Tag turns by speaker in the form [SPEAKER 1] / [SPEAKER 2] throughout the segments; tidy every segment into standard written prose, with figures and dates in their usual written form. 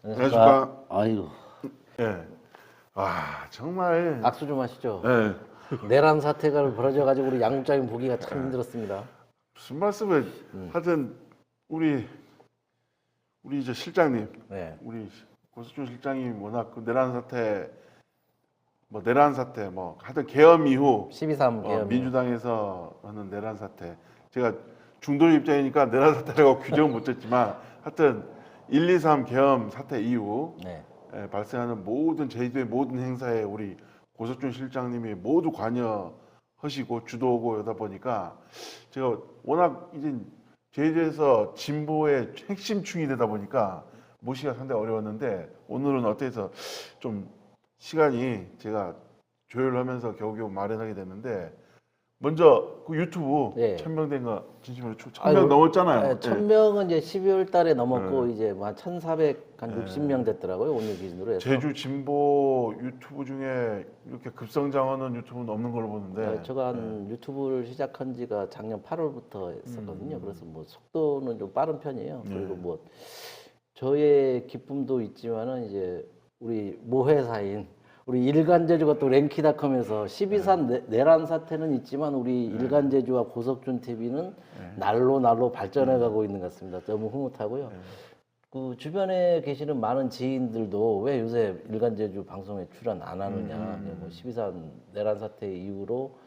[SPEAKER 1] 안녕하십니까.
[SPEAKER 2] 아이고,
[SPEAKER 1] 예. 와, 정말.
[SPEAKER 2] 악수 좀 하시죠.
[SPEAKER 1] 예.
[SPEAKER 2] 내란 사태가 벌어져가지고 우리 양국장님 보기가 참 힘들었습니다.
[SPEAKER 1] 무슨 말씀을. 하여튼, 우리 이제 실장님,
[SPEAKER 2] 네.
[SPEAKER 1] 우리 고석준 실장님 워낙 그 내란 사태, 하여튼 계엄 이후,
[SPEAKER 2] 12.3 계엄.
[SPEAKER 1] 민주당에서 하는 내란 사태. 제가 중도 입장이니까 내란 사태라고 규정을 못 했지만, 하여튼, 1.23 계엄 사태 이후,
[SPEAKER 2] 네.
[SPEAKER 1] 발생하는 모든 제주도의 모든 행사에 우리 고석준 실장님이 모두 관여하시고 주도하고 이러다 보니까 제가 워낙 이제 제주도에서 진보의 핵심충이 되다 보니까 모시기가 상당히 어려웠는데 오늘은 어때서 좀 시간이 제가 조율하면서 겨우겨우 마련하게 됐는데 먼저 그 유튜브
[SPEAKER 2] 네.
[SPEAKER 1] 1000명 거 진심으로 1000명
[SPEAKER 2] 아이고,
[SPEAKER 1] 넘었잖아요.
[SPEAKER 2] 네, 1000명은 이제 12월 달에 넘었고
[SPEAKER 1] 네.
[SPEAKER 2] 이제 한 1460명 됐더라고요. 오늘 기준으로 해서.
[SPEAKER 1] 제주 진보 유튜브 중에 이렇게 급성장하는 유튜브는 없는 걸로 보는데.
[SPEAKER 2] 네, 제가 한 유튜브를 시작한 지가 작년 8월부터 했었거든요. 그래서 뭐 속도는 좀 빠른 편이에요. 그리고 뭐 저의 기쁨도 있지만은 이제 우리 모회사인 우리 일간제주가 또 랭키닷컴에서 12산 내란 사태는 있지만 우리 일간제주와 고석준 TV는 날로 발전해가고 있는 것 같습니다. 너무 흐뭇하고요. 그 주변에 계시는 많은 지인들도 왜 요새 일간제주 방송에 출연 안 하느냐, 뭐 12산 내란 사태 이후로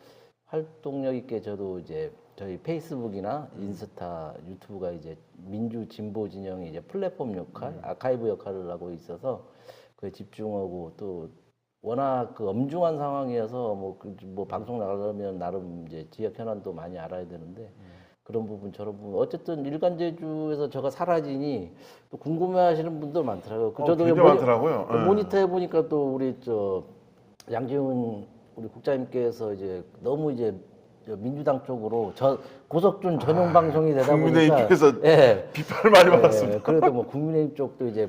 [SPEAKER 2] 활동력 있게 저도 이제 저희 페이스북이나 인스타, 유튜브가 이제 민주 진보 진영의 이제 플랫폼 역할, 아카이브 역할을 하고 있어서 그에 집중하고 또 워낙 그 엄중한 상황이어서 뭐 방송 나가려면 나름 이제 지역 현안도 많이 알아야 되는데 그런 부분 저런 부분 어쨌든 일간제주에서 저가 사라지니 또 궁금해하시는 분도 많더라고요. 저도
[SPEAKER 1] 굉장히 많더라고요.
[SPEAKER 2] 모니터 해보니까 또 우리 저 양지훈 우리 국장님께서 이제 너무 이제 저 민주당 쪽으로 저 고석준 전용 방송이 되다 보니까
[SPEAKER 1] 국민의힘께서
[SPEAKER 2] 예,
[SPEAKER 1] 비판을 많이 받았습니다.
[SPEAKER 2] 예, 그래도 뭐 국민의힘 쪽도 이제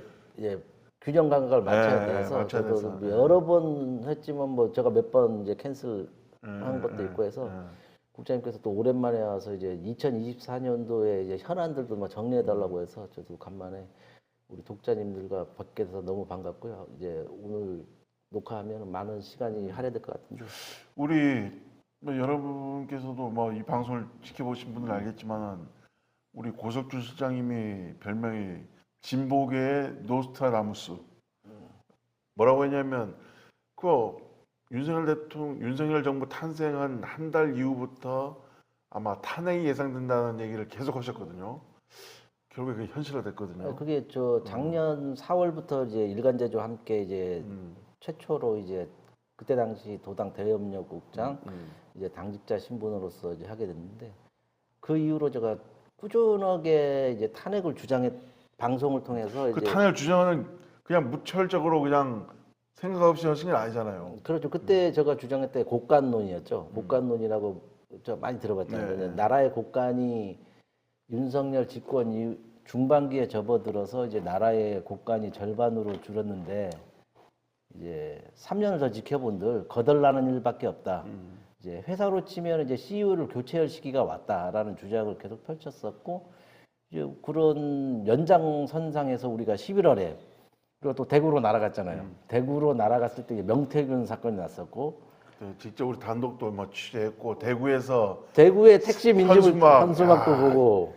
[SPEAKER 2] 균형 감각을 맞춰야 돼서
[SPEAKER 1] 맞춰야
[SPEAKER 2] 저도
[SPEAKER 1] 돼서.
[SPEAKER 2] 뭐 여러 번 했지만 뭐 제가 몇 번 이제 캔슬한 것도 있고 해서 국장님께서 또 오랜만에 와서 이제 2024년도에 이제 현안들도 막 정리해 달라고 해서 저도 간만에 우리 독자님들과 뵙게 돼서 너무 반갑고요. 이제 오늘 녹화하면 많은 시간이 할애될 것 같은데.
[SPEAKER 1] 우리 여러분께서도 뭐 이 방송을 지켜보신 분들 알겠지만은 우리 고석준 실장님이 별명이 진보계의 노스트라다무스. 뭐라고 했냐면 그 윤석열 정부 탄생한 한 달 이후부터 아마 탄핵이 예상된다는 얘기를 계속 하셨거든요. 결국에 그게 현실화됐거든요.
[SPEAKER 2] 그게 저 작년 4월부터 이제 일간제주와 함께 이제 최초로 이제 그때 당시 도당 대협력국장 이제 당직자 신분으로서 이제 하게 됐는데 그 이후로 제가 꾸준하게 이제 탄핵을 주장했 방송을 통해서
[SPEAKER 1] 그
[SPEAKER 2] 이제
[SPEAKER 1] 탄핵 주장은 그냥 무철적으로 그냥 생각 없이 하신 게 아니잖아요.
[SPEAKER 2] 그렇죠. 그때 제가 주장했던 곡간론이었죠. 곡간론이라고 저 많이 들어봤잖아요.
[SPEAKER 1] 네.
[SPEAKER 2] 나라의 곡간이 윤석열 집권 이후 중반기에 접어들어서 이제 나라의 곡간이 절반으로 줄었는데 이제 3년을 더 지켜본들 거덜나는 일밖에 없다. 이제 회사로 치면 이제 CEO를 교체할 시기가 왔다라는 주장을 계속 펼쳤었고 이제 그런 연장선상에서 우리가 11월에 그리고 또 대구로 날아갔잖아요. 대구로 날아갔을 때 명태균 사건이 났었고
[SPEAKER 1] 네, 직접 우리 단독도 뭐 취재했고 대구에서
[SPEAKER 2] 대구의 택시 민주화
[SPEAKER 1] 현수막.
[SPEAKER 2] 현수막도 보고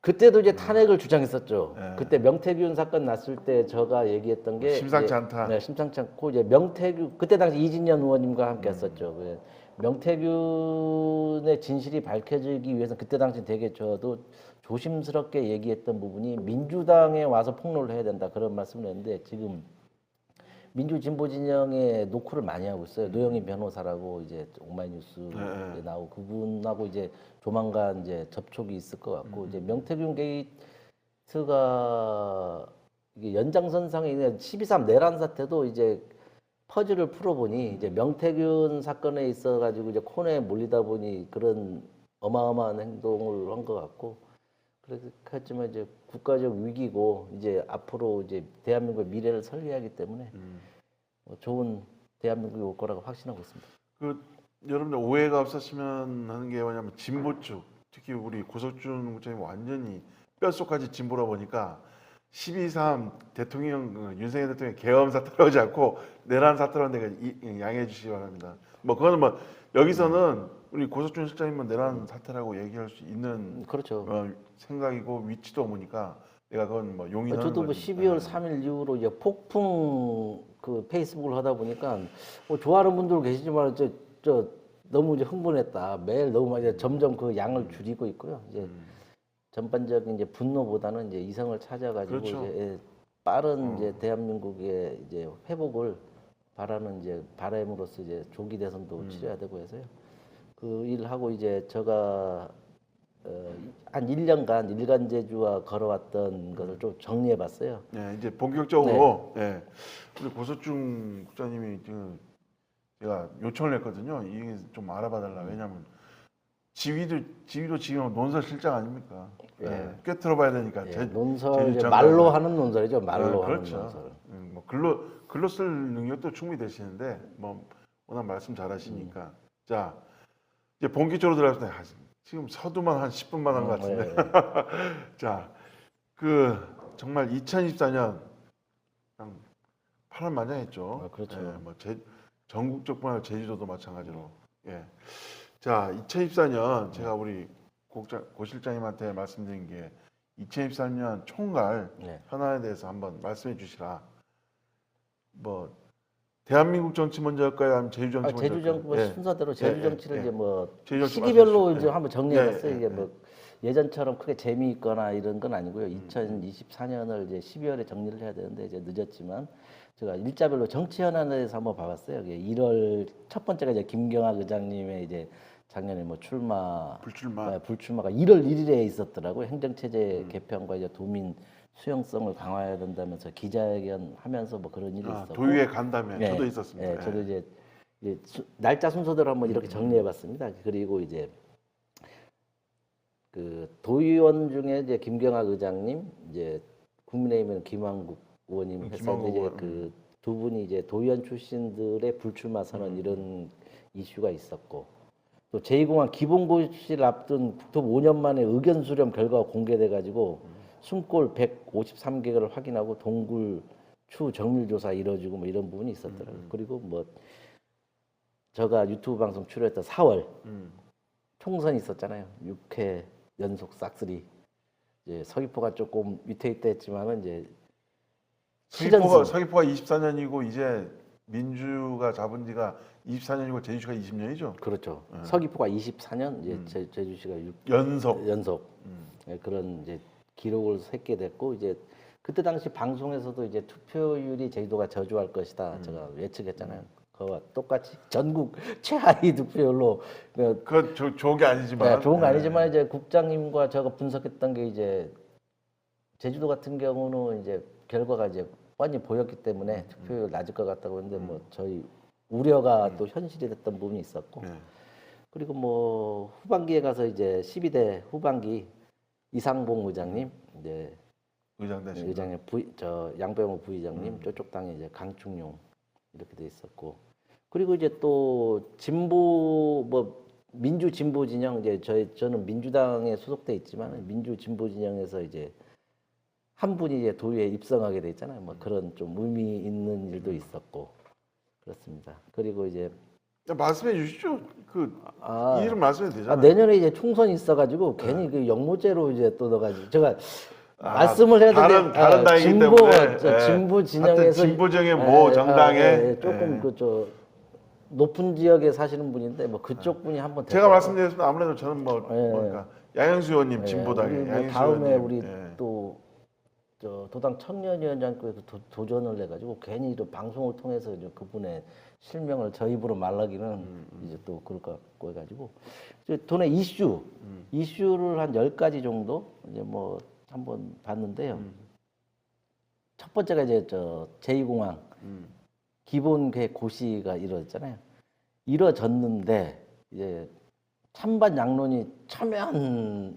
[SPEAKER 2] 그때도 이제 탄핵을 주장했었죠.
[SPEAKER 1] 네.
[SPEAKER 2] 그때 명태균 사건 났을 때 제가 얘기했던 게
[SPEAKER 1] 심상치
[SPEAKER 2] 이제,
[SPEAKER 1] 않다.
[SPEAKER 2] 네, 심상치 않고 이제 명태균 그때 당시 이진년 의원님과 함께 했었죠. 명태균의 진실이 밝혀지기 위해서 그때 당시 되게 저도 조심스럽게 얘기했던 부분이 민주당에 와서 폭로를 해야 된다 그런 말씀을 했는데 지금 민주진보 진영에 노크를 많이 하고 있어요. 노영희 변호사라고 이제 오마이뉴스에 나오고 그분하고 이제 조만간 이제 접촉이 있을 것 같고 이제 명태균 게이트가 이게 연장선상에 있는 12.3 내란 사태도 이제 퍼즐을 풀어보니 이제 명태균 사건에 있어가지고 이제 코너에 몰리다 보니 그런 어마어마한 행동을 한 것 같고 그렇지만 이제 국가적 위기고 이제 앞으로 이제 대한민국의 미래를 설계하기 때문에 좋은 대한민국이 올 거라고 확신하고 있습니다.
[SPEAKER 1] 그 여러분들 오해가 없었으면 하는 게 뭐냐면 진보 쪽 특히 우리 고석준 국장님 완전히 뼛속까지 진보라 보니까 12.3 대통령 윤석열 대통령 계엄 사태로 하지 않고 내란 사태로 내가 양해해 주시기 바랍니다. 뭐 그거는 뭐 여기서는 우리 고석준 실장님은 내란 사태라고 얘기할 수 있는
[SPEAKER 2] 그렇죠.
[SPEAKER 1] 생각이고 위치도 없으니까 내가 그건 뭐 용인하는
[SPEAKER 2] 저도 뭐
[SPEAKER 1] 거지.
[SPEAKER 2] 12월 3일 이후로 이제 폭풍 그 페이스북을 하다 보니까 뭐 좋아하는 분들 계시지만 저 너무 이제 흥분했다. 매일 너무 많이 점점 그 양을 줄이고 있고요. 이제 전반적인 이제 분노보다는 이제 이성을 찾아가지고
[SPEAKER 1] 그렇죠.
[SPEAKER 2] 이제 빠른 이제 대한민국의 이제 회복을 바라는 이제 바람으로써 이제 조기 대선도 치러야 되고 해서요. 그 일하고 이제 제가 한 1년간 일간제주와 걸어왔던 것을 좀 정리해봤어요.
[SPEAKER 1] 네, 이제 본격적으로 예, 우리 고석중 국장님이 지금 제가 요청을 했거든요. 이게 좀 알아봐달라. 왜냐하면 지위도 지금 논설 실장 아닙니까? 예, 꿰뚫어봐야 되니까.
[SPEAKER 2] 예, 논설
[SPEAKER 1] 제주
[SPEAKER 2] 이제
[SPEAKER 1] 장관은-
[SPEAKER 2] 말로 하는 논설이죠. 말로 하는
[SPEAKER 1] 그렇죠.
[SPEAKER 2] 논설.
[SPEAKER 1] 뭐 글로 쓸 능력도 충분히 되시는데 뭐 워낙 말씀 잘하시니까. 자 이제 본격적으로 들어가서 지금 서두만 한 10분만 한 것 같은데. 자, 그 정말 2024년 파란만장했죠.
[SPEAKER 2] 그렇죠.
[SPEAKER 1] 예, 뭐 전국적뿐 아니라 제주도도 마찬가지로. 예. 자, 2024년 제가 우리 고 실장님한테 말씀드린 게 2023년 총괄
[SPEAKER 2] 네.
[SPEAKER 1] 현안에 대해서 한번 말씀해 주시라. 뭐 대한민국 정치 먼저 할까요? 아니면 제주 정치 먼저
[SPEAKER 2] 제주
[SPEAKER 1] 할까요?
[SPEAKER 2] 정치 뭐
[SPEAKER 1] 예.
[SPEAKER 2] 순서대로 제주
[SPEAKER 1] 예,
[SPEAKER 2] 정치를
[SPEAKER 1] 예,
[SPEAKER 2] 이제 뭐
[SPEAKER 1] 제주 정치
[SPEAKER 2] 시기별로
[SPEAKER 1] 말씀해
[SPEAKER 2] 이제
[SPEAKER 1] 주시죠.
[SPEAKER 2] 한번 정리해봤어요.
[SPEAKER 1] 예,
[SPEAKER 2] 이게 뭐 예전처럼 크게 재미있거나 이런 건 아니고요. 2024년을 이제 12월에 정리를 해야 되는데 이제 늦었지만 제가 일자별로 정치 현안에 대해서 한번 봐봤어요. 이게 1월 첫 번째가 이제 김경학 의장님의 이제 작년에 뭐 불출마가 1월 1일에 있었더라고요. 행정체제 개편과 이제 도민 수용성을 강화해야 된다면서 기자회견 하면서 뭐 그런 일이 있었고
[SPEAKER 1] 도의회 간담회
[SPEAKER 2] 네,
[SPEAKER 1] 저도 있었습니다.
[SPEAKER 2] 네, 저도 이제 날짜 순서대로 한번 이렇게 정리해봤습니다. 그리고 이제 그 도의원 중에 이제 김경학 의장님, 이제 국민의힘은 김한국 의원님 했었는데
[SPEAKER 1] 김한국
[SPEAKER 2] 이제
[SPEAKER 1] 의원.
[SPEAKER 2] 그 두 분이 이제 도의원 출신들의 불출마 선언 이런 이슈가 있었고 또 제2공항 기본고시를 앞둔 국토부 5년 만에 의견 수렴 결과가 공개돼가지고 숨골 153개를 확인하고 동굴 추 정밀 조사 이뤄지고 뭐 이런 부분이 있었더라고요. 그리고 뭐 제가 유튜브 방송 출연했던 4월 총선이 있었잖아요. 6회 연속 싹쓸이. 이제 서귀포가 조금 위태위태했지만은 이제
[SPEAKER 1] 서귀포가 24년이고 이제 민주가 잡은 지가 24년이고 제주시가 20년이죠.
[SPEAKER 2] 그렇죠. 서귀포가 24년, 이제 제주시가 연속 네, 그런 이제 기록을 세게 됐고 이제 그때 당시 방송에서도 이제 투표율이 제주도가 저조할 것이다 제가 예측했잖아요. 그와 똑같이 전국 최하위 득표율로
[SPEAKER 1] 좋은 게 아니지만
[SPEAKER 2] 네, 좋은 거 아니지만 이제 국장님과 제가 분석했던 게 이제 제주도 같은 경우는 이제 결과가 이제 뻔히 보였기 때문에 투표율 낮을 것 같다고 했는데 뭐 저희 우려가 또 현실이 됐던 부분이 있었고
[SPEAKER 1] 네.
[SPEAKER 2] 그리고 뭐 후반기에 가서 이제 12대 후반기 이상봉 의장님 이제
[SPEAKER 1] 의장 되신
[SPEAKER 2] 의장님 저 양배모 부의장님 저쪽 당에 이제 강충용 이렇게 돼 있었고 그리고 이제 또 진보 뭐 민주 진보 진영 이제 저는 민주당에 소속돼 있지만 민주 진보 진영에서 이제 한 분이 이제 도의회에 입성하게 돼 있잖아요. 뭐 그런 좀 의미 있는 일도 있었고 그렇습니다. 그리고 이제
[SPEAKER 1] 말씀해 주시죠. 이름 말씀해 되잖아요.
[SPEAKER 2] 내년에 이제 총선이 있어가지고 괜히 그 영모죄로 이제 또 넣어가지고 제가 말씀을 해야 되는데
[SPEAKER 1] 다른 당이기 때문에
[SPEAKER 2] 진보 진영에서
[SPEAKER 1] 진보정의 모 정당에
[SPEAKER 2] 조금 그 높은 지역에 사시는 분인데 뭐 그쪽 분이 한번
[SPEAKER 1] 제가 말씀드렸습니다. 아무래도 저는 뭐니까 양현수 의원님 진보당에
[SPEAKER 2] 뭐 다음에 우리 또 저 도당 청년위원장께서 도전을 해가지고 괜히 이런 방송을 통해서 이제 그분의 실명을 저 입으로 말하기는 이제 또 그럴 것 같고 해가지고 돈의 이슈를 한 10가지 정도 이제 뭐 한번 봤는데요. 첫 번째가 이제 저 제2공항 기본 계획 고시가 이루어졌잖아요. 이루어졌는데 이제 찬반 양론이 첨예한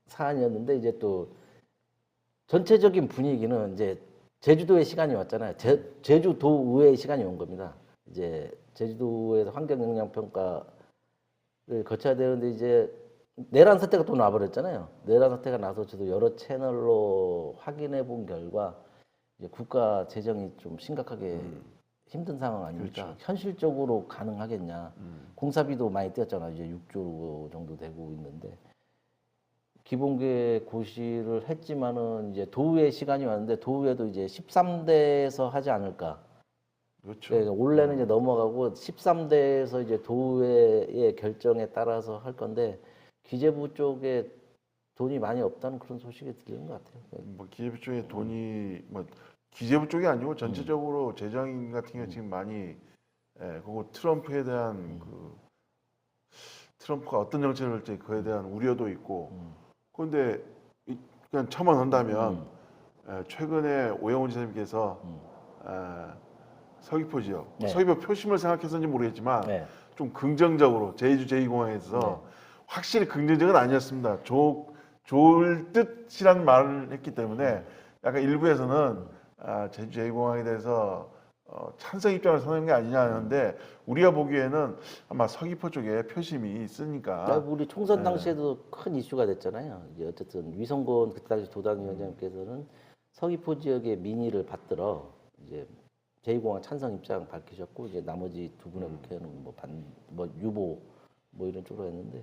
[SPEAKER 2] 사안이었는데 이제 또 전체적인 분위기는 이제 제주도의 시간이 왔잖아요. 제주도의회의 시간이 온 겁니다. 이제 제주도에서 환경 영향 평가를 거쳐야 되는데 이제 내란 사태가 또 나버렸잖아요. 내란 사태가 나서 저도 여러 채널로 확인해 본 결과 이제 국가 재정이 좀 심각하게 힘든 상황 아닙니까?
[SPEAKER 1] 그렇죠.
[SPEAKER 2] 현실적으로 가능하겠냐? 공사비도 많이 뛰었잖아요. 이제 6조 정도 되고 있는데 기본계 고시를 했지만은 이제 도의회 시간이 왔는데 도의회도 이제 13대에서 하지 않을까?
[SPEAKER 1] 그렇죠.
[SPEAKER 2] 네, 원래는 이제 넘어가고 13대에서 이제 도의회의 결정에 따라서 할 건데 기재부 쪽에 돈이 많이 없다는 그런 소식이 들리는 것 같아요.
[SPEAKER 1] 뭐 기재부 쪽에 돈이 뭐 기재부 쪽이 아니고 전체적으로 재정인 같은 경우 지금 많이 그리고 트럼프에 대한 그 트럼프가 어떤 정책을 할지 그에 대한 우려도 있고 그런데 그냥 첨언한다면 최근에 오영훈 지사님께서 서귀포 지역
[SPEAKER 2] 네.
[SPEAKER 1] 서귀포 표심을 생각해서인지 모르겠지만
[SPEAKER 2] 네.
[SPEAKER 1] 좀 긍정적으로 제주 제2공항에서
[SPEAKER 2] 네.
[SPEAKER 1] 확실히 긍정적은 아니었습니다. 좋을 듯이란 말을 했기 때문에 약간 일부에서는 제주 제2공항에 대해서 찬성 입장을 선언한 게 아니냐 하는데 우리가 보기에는 아마 서귀포 쪽에 표심이 있으니까
[SPEAKER 2] 우리 총선 당시에도 큰 이슈가 됐잖아요. 이제 어쨌든 위성곤 그때 당시 도당위원장께서는 서귀포 지역의 민의를 받들어 이제 제2공항 찬성 입장 밝히셨고 이제 나머지 두 분의 국회의원은 뭐 유보 뭐 이런 쪽으로 했는데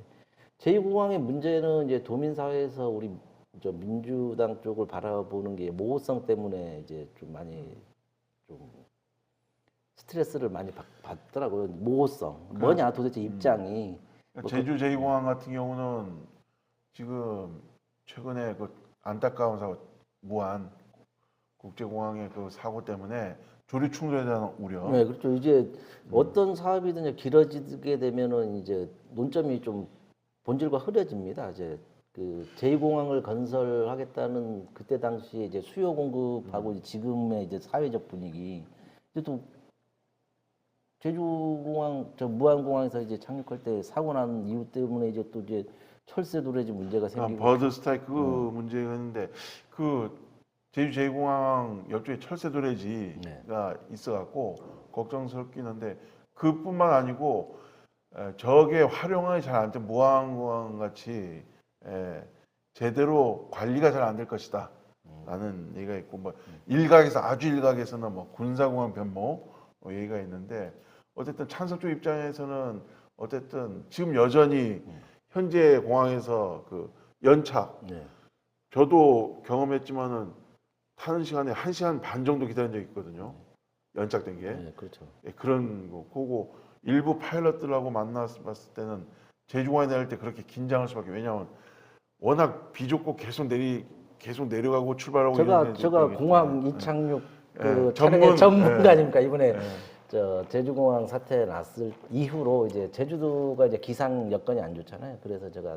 [SPEAKER 2] 제2공항의 문제는 이제 도민사회에서 우리 저 민주당 쪽을 바라보는 게 모호성 때문에 이제 좀 많이 좀 스트레스를 많이 받더라고요. 모호성 뭐냐 도대체 입장이
[SPEAKER 1] 제주 제2공항 같은 경우는 지금 최근에 그 안타까운 사고 무안 국제공항의 그 사고 때문에 조류 충돌에 대한 우려.
[SPEAKER 2] 네, 그렇죠. 이제 어떤 사업이든 이제 길어지게 되면은 이제 논점이 좀 본질과 흐려집니다. 이제 그 제2공항을 건설하겠다는 그때 당시에 이제 수요 공급하고 지금의 이제 사회적 분위기. 이제 또 제주공항 저 무안공항에서 이제 착륙할 때 사고 난 이유 때문에 이제 또 이제 철새 도래지 문제가 생기고.
[SPEAKER 1] 버드 스트라이크 문제가 있는데 그 제주 제2공항 옆쪽에 철새 도래지가 있어갖고 걱정스럽긴 한데 그뿐만 아니고 저게 활용이 잘 안 된 무안공항 같이 제대로 관리가 잘 안 될 것이다. 라는 얘기가 있고 뭐 일각에서 아주 일각에서는 뭐 군사공항 변모 얘기가 있는데 어쨌든 찬성 쪽 입장에서는 어쨌든 지금 여전히 현재 공항에서 그 연착
[SPEAKER 2] 네.
[SPEAKER 1] 저도 경험했지만은 타는 시간에 1시간 반 정도 기다린 적이 있거든요. 연착된 게.
[SPEAKER 2] 네, 그렇죠.
[SPEAKER 1] 그런 거 보고 일부 파일럿들하고 만났을 때는 제주공항에 내릴 때 그렇게 긴장할 수밖에 왜냐하면 워낙 비좁고 계속 내려가고 출발하고
[SPEAKER 2] 제가
[SPEAKER 1] 이런
[SPEAKER 2] 공항 이착륙 그
[SPEAKER 1] 전문,
[SPEAKER 2] 전문가니까 이번에
[SPEAKER 1] 예.
[SPEAKER 2] 저 제주공항 사태 났을 이후로 이제 제주도가 이제 기상 여건이 안 좋잖아요. 그래서 제가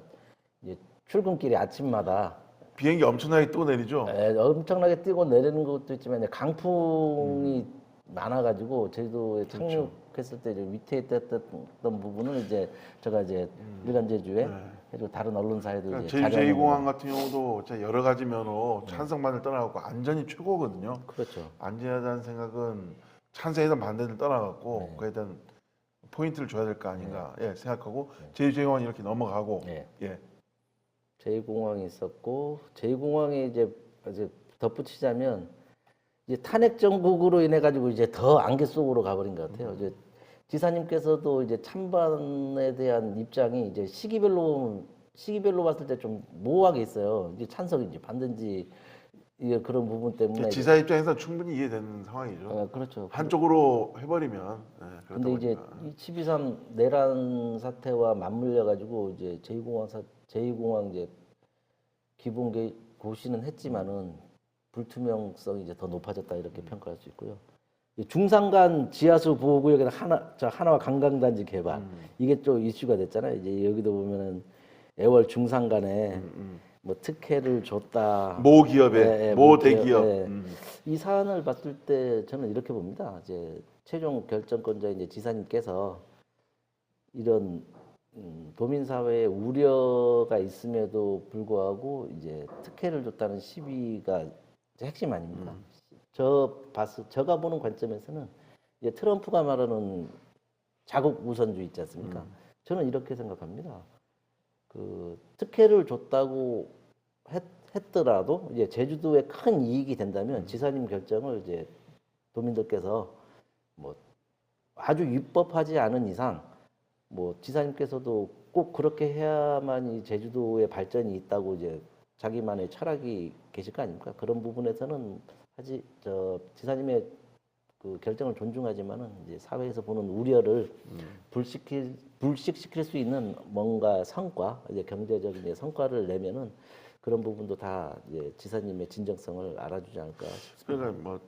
[SPEAKER 2] 이제 출근길에 아침마다
[SPEAKER 1] 비행기 엄청나게 또 내리죠.
[SPEAKER 2] 엄청나게 뛰고 내리는 것도 있지만 이제 강풍이 많아가지고 제주도에
[SPEAKER 1] 그렇죠.
[SPEAKER 2] 착륙했을 때 이제 위태했던 부분을 이제 제가 이제 일간 제주에 그리고 다른 언론사에도
[SPEAKER 1] 그러니까
[SPEAKER 2] 이제
[SPEAKER 1] 제주
[SPEAKER 2] 자료를
[SPEAKER 1] 제2공항 같은 경우도 진짜 여러 가지 면으로 찬성반을 떠나갖고 안전이 최고거든요.
[SPEAKER 2] 그렇죠.
[SPEAKER 1] 안전에 대한 생각은 찬성이든 반대를 떠나갖고 그에 대한 포인트를 줘야 될 거 아닌가 생각하고 제주 제2공항 이렇게 넘어가고 예.
[SPEAKER 2] 제2공항이 있었고 제2공항에 이제 덧붙이자면 이제 탄핵 정국으로 인해 가지고 이제 더 안개 속으로 가버린 것 같아요. 이제 지사님께서도 이제 찬반에 대한 입장이 이제 시기별로 봤을 때 좀 모호하게 있어요. 이제 찬성인지 반대인지 이게 그런 부분 때문에
[SPEAKER 1] 지사 입장에서 충분히 이해되는 상황이죠.
[SPEAKER 2] 그렇죠.
[SPEAKER 1] 한쪽으로 해버리면 그렇다
[SPEAKER 2] 근데 이제
[SPEAKER 1] 보니까.
[SPEAKER 2] 이 12.3 내란 사태와 맞물려 가지고 이제 제2공항 이제 기본 고시는 했지만은 불투명성이 이제 더 높아졌다 이렇게 평가할 수 있고요. 이 중산간 지하수 보호구역에는 하나와 관광단지 개발 이게 좀 이슈가 됐잖아요. 이제 여기도 보면은 애월 중산간에 뭐 특혜를 줬다.
[SPEAKER 1] 모 기업에 모 대기업.
[SPEAKER 2] 이 사안을 봤을 때 저는 이렇게 봅니다. 이제 최종 결정권자 이제 지사님께서 이런 도민 사회에 우려가 있음에도 불구하고 이제 특혜를 줬다는 시비가 이제 핵심 아닙니까? 제가 보는 관점에서는 이제 트럼프가 말하는 자국 우선주의 있지 않습니까? 저는 이렇게 생각합니다. 그 특혜를 줬다고 했더라도 이제 제주도에 큰 이익이 된다면 지사님 결정을 이제 도민들께서 뭐 아주 위법하지 않은 이상 뭐 지사님께서도 꼭 그렇게 해야만 이 제주도의 발전이 있다고 이제 자기만의 철학이 계실 거 아닙니까? 그런 부분에서는 지사님의 그 결정을 존중하지만은 이제 사회에서 보는 우려를 불식시킬 수 있는 뭔가 성과, 이제 경제적인 이제 성과를 내면은 그런 부분도 다 이제 지사님의 진정성을 알아주지 않을까 싶습니다.
[SPEAKER 1] 그러니까 뭐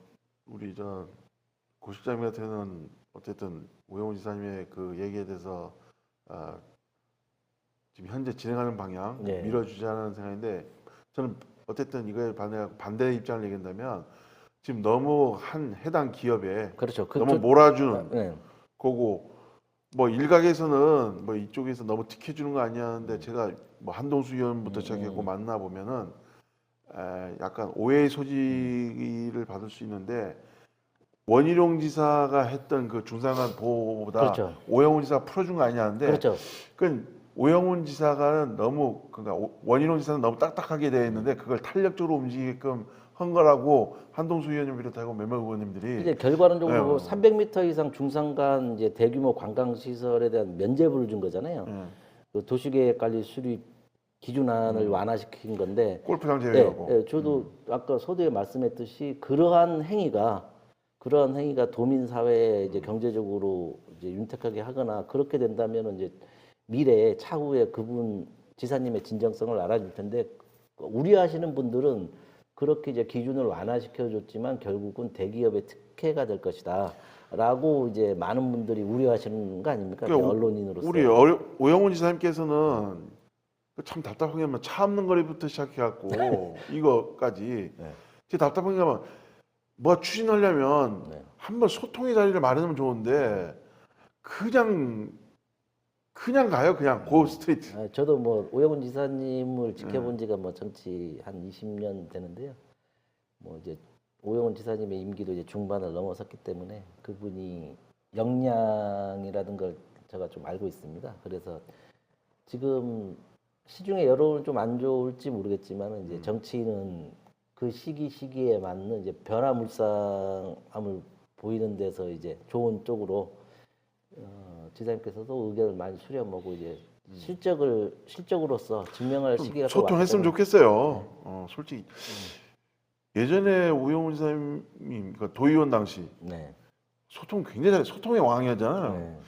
[SPEAKER 1] 우리 고 실장님 같은 어쨌든 오영훈 지사님의 그 얘기에 대해서 지금 현재 진행하는 방향
[SPEAKER 2] 네.
[SPEAKER 1] 밀어주자는 생각인데 저는 어쨌든 이거에 반대 입장을 얘기한다면 지금 너무 한 해당 기업에
[SPEAKER 2] 그렇죠.
[SPEAKER 1] 너무 몰아주는
[SPEAKER 2] 네.
[SPEAKER 1] 거고 뭐 일각에서는 뭐 이쪽에서 너무 틱해 주는 거 아니냐는데 제가 뭐 한동수 의원부터 시작해고 만나 보면은 약간 오해의 소지를 받을 수 있는데 원희룡 지사가 했던 그 중상한 보호보다
[SPEAKER 2] 그렇죠.
[SPEAKER 1] 오영훈 지사가 풀어준 거 아니냐는데
[SPEAKER 2] 그렇죠.
[SPEAKER 1] 그 오영훈 지사가 너무 그러니까 원희룡 지사는 너무 딱딱하게 돼 있는데 그걸 탄력적으로 움직이게끔 한 거라고 한동수 의원님 비롯하고 몇몇 의원님들이
[SPEAKER 2] 이제 결과론적으로
[SPEAKER 1] 네.
[SPEAKER 2] 300m 이상 중상간 이제 대규모 관광 시설에 대한 면제부를 준 거잖아요.
[SPEAKER 1] 예,
[SPEAKER 2] 그 도시계획 관리 수립 기준안을 완화시킨 건데,
[SPEAKER 1] 골프장 제외하고
[SPEAKER 2] 예, 저도 아까 서두에 말씀했듯이 그러한 행위가 도민 사회에 이제 경제적으로 이제 윤택하게 하거나 그렇게 된다면 이제 미래에 차후에 그분 지사님의 진정성을 알아줄 텐데 우려하시는 분들은 그렇게 이제 기준을 완화시켜 줬지만 결국은 대기업의 특혜가 될 것이다라고 이제 많은 분들이 우려하시는 거 아닙니까?
[SPEAKER 1] 그러니까
[SPEAKER 2] 언론인으로서.
[SPEAKER 1] 우리 오영훈 지사님께서는 참 답답한 게 뭐 차 없는 거리부터 시작해갖고 이거까지
[SPEAKER 2] 네.
[SPEAKER 1] 제 답답한 게 뭐 추진하려면
[SPEAKER 2] 네.
[SPEAKER 1] 한번 소통의 자리를 마련하면 좋은데 그냥 가요 그냥 고 스트레이트.
[SPEAKER 2] 저도 뭐 오영훈 지사님을 지켜본 지가 뭐 정치 한 20년 되는데요. 뭐 이제 오영훈 지사님의 임기도 이제 중반을 넘어섰기 때문에 그분이 역량이라든 걸 제가 좀 알고 있습니다. 그래서 지금 시중의 여론은 좀 안 좋을지 모르겠지만 이제 정치인은 그 시기에 맞는 이제 변화무쌍함을 보이는 데서 이제 좋은 쪽으로 지사님께서도 의견을 많이 수렴하고 이제 실적으로서 증명할 시기가 또
[SPEAKER 1] 소통했으면
[SPEAKER 2] 왔기
[SPEAKER 1] 좋겠어요. 솔직히 예전에 우영훈 지사님이 그러니까 도의원 당시
[SPEAKER 2] 네.
[SPEAKER 1] 소통 굉장히 잘해 소통의 왕이었잖아요.
[SPEAKER 2] 네.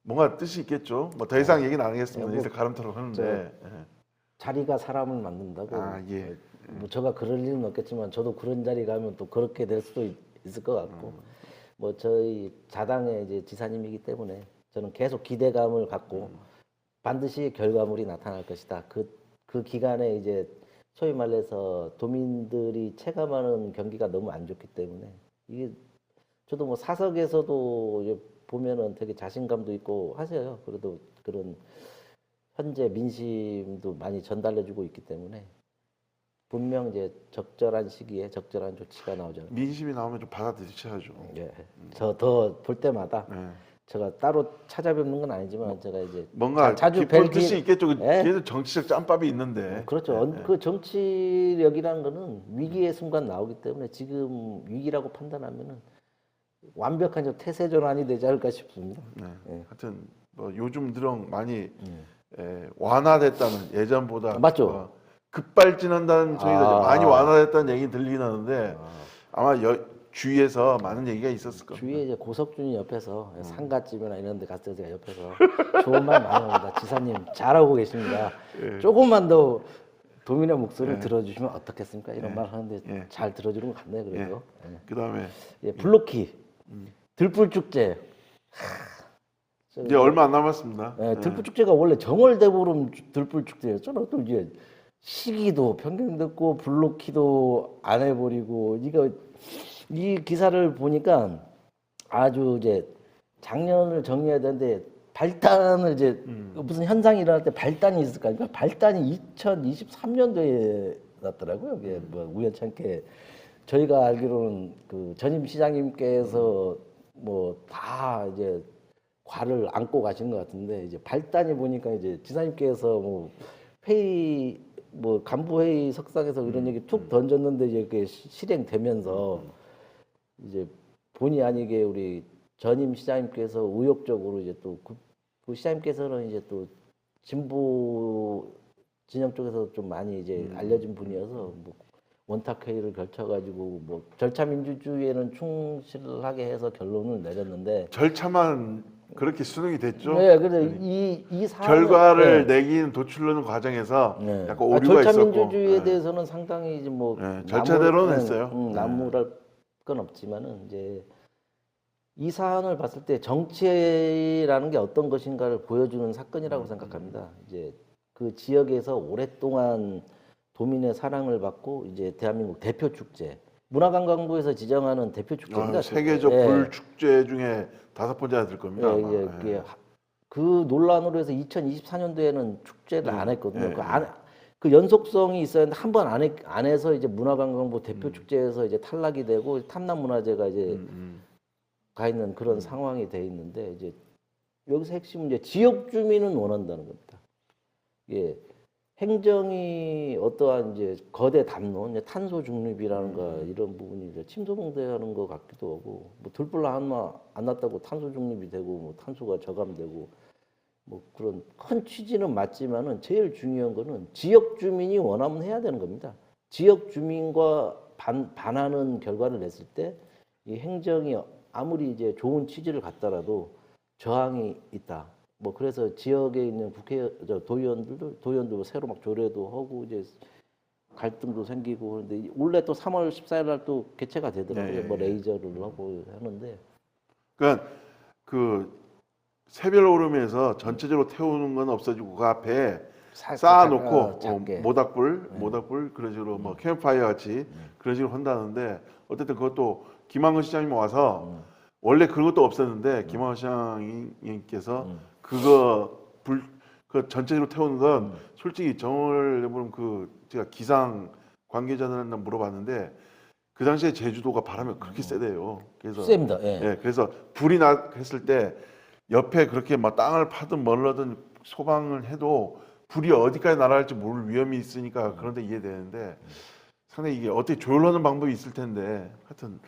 [SPEAKER 1] 뭔가 뜻이 있겠죠. 뭐 더 이상 얘기는 안 하겠습니다.
[SPEAKER 2] 뭐,
[SPEAKER 1] 여기서 가름토록 하는데.
[SPEAKER 2] 자리가 사람을 만든다고.
[SPEAKER 1] 예.
[SPEAKER 2] 뭐 제가 그럴 일은 없겠지만 저도 그런 자리 가면 또 그렇게 될 수도 있을 것 같고. 뭐 저희 자당의 이제 지사님이기 때문에 저는 계속 기대감을 갖고 반드시 결과물이 나타날 것이다. 그 기간에 이제 소위 말해서 도민들이 체감하는 경기가 너무 안 좋기 때문에 이게 저도 뭐 사석에서도 이제 보면은 되게 자신감도 있고 하세요. 그래도 그런 현재 민심도 많이 전달해주고 있기 때문에 분명 이제 적절한 시기에 적절한 조치가 나오죠.
[SPEAKER 1] 민심이 나오면 좀 받아들이셔야죠.
[SPEAKER 2] 예, 저 더 볼 때마다
[SPEAKER 1] 네.
[SPEAKER 2] 제가 따로 찾아뵙는 건 아니지만 제가 이제
[SPEAKER 1] 뭔가
[SPEAKER 2] 자주
[SPEAKER 1] 깊은
[SPEAKER 2] 뵐
[SPEAKER 1] 뜻이 있겠죠.
[SPEAKER 2] 예?
[SPEAKER 1] 걔도 정치적 짬밥이 있는데.
[SPEAKER 2] 그렇죠. 그 정치력이라는 거는 위기의 순간 나오기 때문에 지금 위기라고 판단하면은 완벽한 저 태세 전환이 되지 않을까 싶습니다.
[SPEAKER 1] 네.
[SPEAKER 2] 예.
[SPEAKER 1] 하여튼 뭐 요즘 들어 많이 완화됐다는 예전보다
[SPEAKER 2] 맞죠?
[SPEAKER 1] 급발진한다는 소리가
[SPEAKER 2] 아.
[SPEAKER 1] 많이 완화됐다는 얘기 들리긴 하는데 아마 주위에서 많은 얘기가 있었을 겁니다.
[SPEAKER 2] 주위에 이제 고석준이 옆에서 상가집이나 이런 데 갔을 때 제가 옆에서 좋은 말 많이 합니다. 지사님 잘하고 계십니다. 조금만 더 도민의 목소리를 들어주시면 어떻겠습니까? 이런 말 하는데 잘 들어주는 것 같네요. 그래도.
[SPEAKER 1] 그다음에
[SPEAKER 2] 블로키, 들불축제.
[SPEAKER 1] 이제 얼마 안 남았습니다.
[SPEAKER 2] 들불축제가 원래 정월대보름 들불축제였잖아. 또 이제 시기도 변경됐고 블로키도 안 해버리고 이 기사를 보니까 아주 이제 작년을 정리해야 되는데 발단을 이제 무슨 현상이 일어날 때 발단이 있을까? 그러니까 발단이 2023년도에 났더라고요. 이게 뭐 우연찮게 저희가 알기로는 그 전임 시장님께서 뭐 다 이제 과를 안고 가신 것 같은데 이제 발단이 보니까 이제 지사님께서 뭐 회의 뭐 간부 회의 석상에서 이런 얘기 툭 던졌는데 이제 그게 실행되면서 이제 본의 아니게 우리 전임 시장님께서 의욕적으로 이제 또 그 시장님께서는 이제 또 진보 진영 쪽에서 좀 많이 이제 알려진 분이어서 뭐 원탁 회의를 거쳐가지고 뭐 절차 민주주의에는 충실하게 해서 결론을 내렸는데
[SPEAKER 1] 절차만 그렇게 수능이 됐죠.
[SPEAKER 2] 네, 그래서 이 사안을
[SPEAKER 1] 결과를 내기는 도출하는 과정에서
[SPEAKER 2] 네.
[SPEAKER 1] 약간 오류가
[SPEAKER 2] 절차
[SPEAKER 1] 있었고.
[SPEAKER 2] 민주주의에
[SPEAKER 1] 네.
[SPEAKER 2] 대해서는 상당히 이제 뭐
[SPEAKER 1] 네, 절차대로는 했어요.
[SPEAKER 2] 나무랄 건 없지만은 이제 이 사안을 봤을 때 정치라는 게 어떤 것인가를 보여주는 사건이라고 생각합니다. 이제 그 지역에서 오랫동안 도민의 사랑을 받고 이제 대한민국 대표 축제, 문화관광부에서 지정하는 대표 축제입니다.
[SPEAKER 1] 세계적
[SPEAKER 2] 예.
[SPEAKER 1] 불 축제 중에 5번째가 될 겁니다.
[SPEAKER 2] 예,
[SPEAKER 1] 아마.
[SPEAKER 2] 예,
[SPEAKER 1] 예.
[SPEAKER 2] 그게 그 논란으로 해서 2024년도에는 축제를 안 했거든요.
[SPEAKER 1] 예,
[SPEAKER 2] 그 연속성이 있었는데 한 번 안 해서 이제 문화관광부 대표 축제에서 이제 탈락이 되고 탐남문화재가 이제 가 있는 그런 상황이 돼 있는데 이제 여기서 핵심은 이제 지역 주민은 원한다는 겁니다. 예. 행정이 어떠한 이제 거대 담론, 이제 탄소 중립이라는가 이런 부분이 이제 침소봉대하는 것 같기도 하고, 뭐 들불나 한마 안 났다고 탄소 중립이 되고, 뭐 탄소가 저감되고, 뭐 그런 큰 취지는 맞지만은 제일 중요한 거는 지역 주민이 원하면 해야 되는 겁니다. 지역 주민과 반하는 결과를 냈을 때 이 행정이 아무리 이제 좋은 취지를 갖더라도 저항이 있다. 뭐 그래서 지역에 있는 도의원들도 새로 막 조례도 하고 이제 갈등도 생기고 그런데 원래 또 3월 14일 날 또 개최가 되더라고요.
[SPEAKER 1] 예,
[SPEAKER 2] 뭐 레이저를 하고 하는데
[SPEAKER 1] 그러니까 그 새별 오름에서 전체적으로 태우는 건 없어지고 그 앞에 쌓아놓고
[SPEAKER 2] 작게.
[SPEAKER 1] 모닥불 그런 식으로 뭐 캠프파이어 같이 그런 식으로 한다는데 어쨌든 그것도 김한근 시장님 와서 원래 그런 것도 없었는데 김한근 시장님께서 그거 그 전체적으로 태우는 건 솔직히 정을 내보면 그 제가 기상 관계자들한테 물어봤는데 그 당시에 제주도가 바람이 그렇게 세대요. 그래서
[SPEAKER 2] 셉니다. 예.
[SPEAKER 1] 예, 그래서 불이 났을 때 옆에 그렇게 막 땅을 파든 뭘 하든 소방을 해도 불이 어디까지 날아갈지 모를 위험이 있으니까 그런데 이해되는데 상당히 이게 어떻게 조율하는 방법이 있을 텐데 하여튼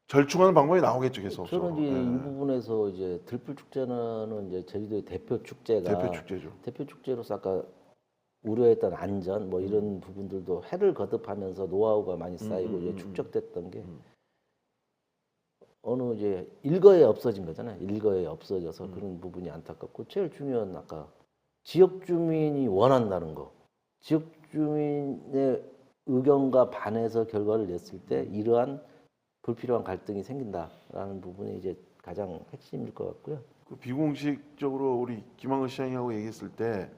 [SPEAKER 1] 절충하는 방법이 나오겠죠 계속.
[SPEAKER 2] 저는 이제 이 부분에서 이제 들불 축제는 이제 제주도의 대표 축제가
[SPEAKER 1] 대표 축제죠.
[SPEAKER 2] 대표 축제로서 아까 우려했던 안전 뭐 이런 부분들도 해를 거듭하면서 노하우가 많이 쌓이고 이제 축적됐던 게 어느 이제 일거에 없어진 거잖아요. 일거에 없어져서 그런 부분이 안타깝고 제일 중요한 아까 지역 주민이 원한다는 거. 지역 주민의 의견과 반해서 결과를 냈을 때 이러한 불필요한 갈등이 생긴다라는 부분이 이제 가장 핵심일 것 같고요.
[SPEAKER 1] 그 비공식적으로 우리 김한근 시장하고 얘기했을 때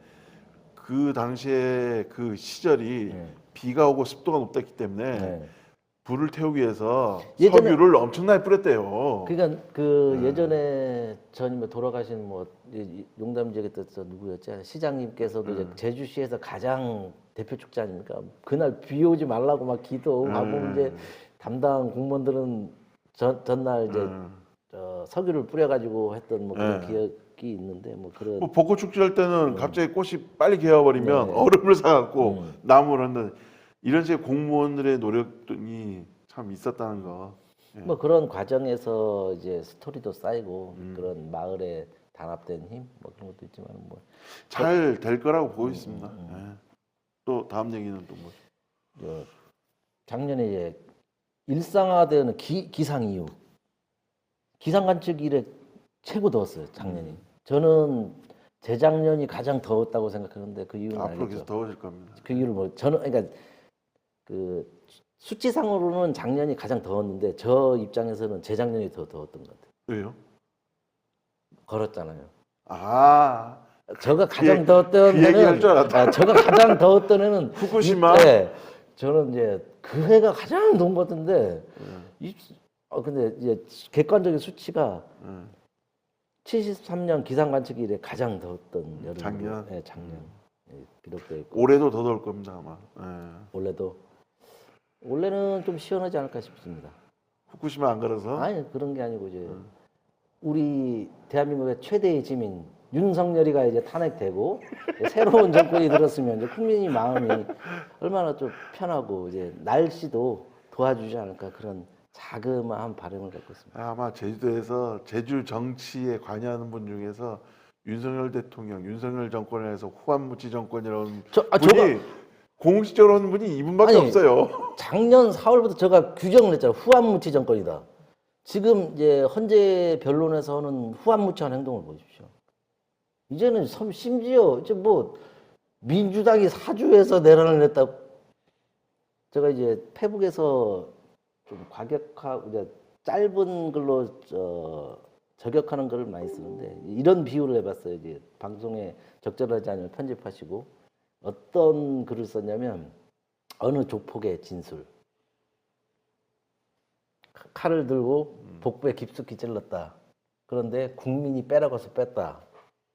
[SPEAKER 1] 그 당시에 그 시절이 비가 오고 습도가 높았기 때문에 불을 태우기 위해서 석유를 엄청나게 뿌렸대요.
[SPEAKER 2] 그러니까 그 예전에 전임 돌아가신 뭐 용담지역에 또 누구였지 시장님께서도 이제 제주시에서 가장 대표 축제 아닙니까? 그날 비 오지 말라고 막 기도하고 이제 담당 공무원들은 전날 이제 석유를 뿌려가지고 했던 뭐 그런 기억이 있는데 뭐 그런
[SPEAKER 1] 뭐 벚꽃 축제 할 때는 갑자기 꽃이 빨리 개어버리면 얼음을 사갖고 나무를 한다. 이런 식의 공무원들의 노력이 참 있었다는 거. 예.
[SPEAKER 2] 뭐 그런 과정에서 이제 스토리도 쌓이고 그런 마을에 단합된 힘 뭐 그런 것도 있지만 뭐
[SPEAKER 1] 잘 될 거라고 보고 있습니다. 예. 또 다음 얘기는 또 뭐죠?
[SPEAKER 2] 작년에 이제 일상화되는 기상 이후 기상 관측 이래 최고 더웠어요 작년이. 저는 재작년이 가장 더웠다고 생각하는데 그 이유는
[SPEAKER 1] 앞으로
[SPEAKER 2] 알겠죠.
[SPEAKER 1] 계속 더워질 겁니다.
[SPEAKER 2] 그 이유를 뭐 저는 그러니까 그 수치상으로는 작년이 가장 더웠는데 저 입장에서는 재작년이 더 더웠던 것 같아요.
[SPEAKER 1] 왜요?
[SPEAKER 2] 걸었잖아요.
[SPEAKER 1] 아,
[SPEAKER 2] 저가 가장 더웠던
[SPEAKER 1] 그 얘기할 줄 알았다.
[SPEAKER 2] 저가 가장 더웠던 해는
[SPEAKER 1] 후쿠시마?
[SPEAKER 2] 네, 저는 이제 그 해가 가장 더운 것 같은데 근데 이제 객관적인 수치가 73년 기상 관측 이래 가장 더웠던 여름.
[SPEAKER 1] 작년?
[SPEAKER 2] 네, 작년. 기록되어 있고.
[SPEAKER 1] 올해도 더 더울 겁니다 아마.
[SPEAKER 2] 올해는 좀 시원하지 않을까 싶습니다.
[SPEAKER 1] 후쿠시마 안 걸어서?
[SPEAKER 2] 아니 그런 게 아니고 이제 우리 대한민국의 최대의 지민 윤석열이가 이제 탄핵되고 새로운 정권이 들었으면 이제 국민이 마음이 얼마나 좀 편하고 이제 날씨도 도와주지 않을까 그런 자그마한 바람을 갖고 있습니다.
[SPEAKER 1] 아마 제주도에서 제주 정치에 관여하는 분 중에서 윤석열 대통령, 윤석열 정권에서 후한무치 정권이라는 분이 공식적으로 하는 분이 이분밖에
[SPEAKER 2] 아니,
[SPEAKER 1] 없어요.
[SPEAKER 2] 작년 4월부터 제가 규정을 했잖아요. 후한무치 정권이다. 지금 이제 헌재 변론에서 하는 후한무치한 행동을 보십시오. 이제는 심지어 이제 뭐 민주당이 사주에서 내란을 했다. 제가 이제 페북에서 좀 과격하고 이제 짧은 글로 저격하는 글을 많이 쓰는데 이런 비유를 해봤어요. 이제 방송에 적절하지 않으면 편집하시고 어떤 글을 썼냐면 어느 조폭의 진술. 칼을 들고 복부에 깊숙이 찔렀다. 그런데 국민이 빼라고 해서 뺐다.